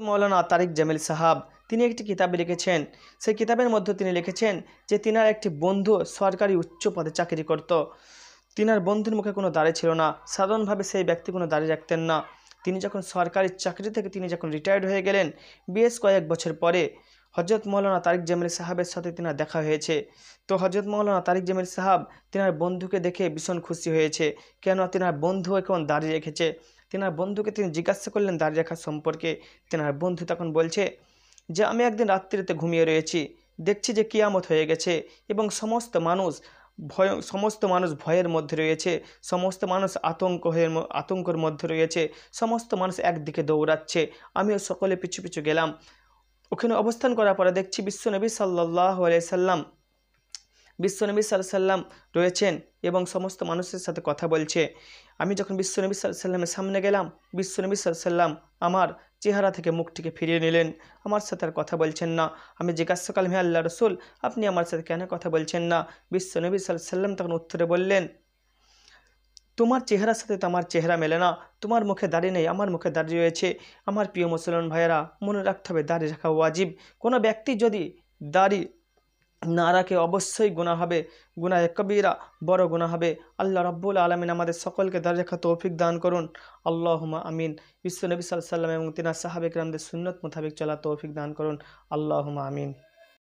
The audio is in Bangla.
মৌলানা তারিক জামিল সাহাব তিনি একটি কিতাব লিখেছেন। সেই কিতাবের মধ্যে তিনি লিখেছেন যে তিনার একটি বন্ধু সরকারি উচ্চ পদে চাকরি করত। তিনার বন্ধুর মুখে কোনো দাড়ি ছিল না। সাধারণভাবে সেই ব্যক্তি কোনো দাড়ি রাখতেন না। তিনি যখন সরকারি চাকরি থেকে তিনি যখন রিটায়ার্ড হয়ে গেলেন, বেশ কয়েক বছর পরে হজরত মৌলানা তারিক জামিল সাহাবের সাথে তিনার দেখা হয়েছে। তো হজরত মৌলানা তারিক জামিল সাহাব তিনার বন্ধুকে দেখে ভীষণ খুশি হয়েছে, কেন তিনার বন্ধু এখন দাড়ি রেখেছে। তিনার বন্ধুকে তিনি জিজ্ঞাসা করলেন দাড়ি রাখা সম্পর্কে। তিনার বন্ধু তখন বলছে যে আমি একদিন রাত্রিতে ঘুমিয়ে রয়েছি, দেখছি যে কিয়ামত হয়ে গেছে এবং সমস্ত মানুষ ভয়ের মধ্যে রয়েছে, সমস্ত মানুষ আতঙ্কের মধ্যে রয়েছে, সমস্ত মানুষ একদিকে দৌড়াচ্ছে, আমিও সকলে পিছু পিছু গেলাম। ওখানে অবস্থান করার পরে দেখছি বিশ্বনবী সাল্লাল্লাহু আলাইহি সাল্লাম রয়েছেন এবং সমস্ত মানুষের সাথে কথা বলছে। আমি যখন বিশ্বনবী সাল্লাল্লাহু আলাইহি সাল্লামের সামনে গেলাম, বিশ্বনবী সাল্লাল্লাহু আলাইহি সাল্লাম আমার চেহারা থেকে মুখটিকে ফিরিয়ে নিলেন, আমার সাথে আর কথা বলছেন না। আমি জিজ্ঞাসা করলাম, হে আল্লাহ রসুল, আপনি আমার সাথে কেন কথা বলছেন না? বিশ্বনবী সাল্লাল্লাহু আলাইহি সাল্লাম তখন উত্তরে বললেন, তোমার চেহারার সাথে তো আমার চেহারা মেলে না, তোমার মুখে দাড়ি নেই, আমার মুখে দাড়ি রয়েছে। আমার প্রিয় মুসলমান ভাইয়েরা, মনে রাখতে হবে দাড়ি রাখা ওয়াজিব। কোনো ব্যক্তি যদি দাড়ি না রাখে অবশ্যই গুনাহ হবে, গুনাহে কবিরা, বড় গুনাহ হবে। আল্লাহ রাব্বুল আলামিন আমাদের সকলকে দাড়ি রাখা তৌফিক দান করুন, আল্লাহুম্মা আমিন। বিশ্বনবী সাল্লাল্লাহু আলাইহি ওয়াসাল্লাম এবং তিনার সাহাবে কেরামদের সুন্নত মোতাবেক চলা তৌফিক দান করুন, আল্লাহুম্মা আমিন।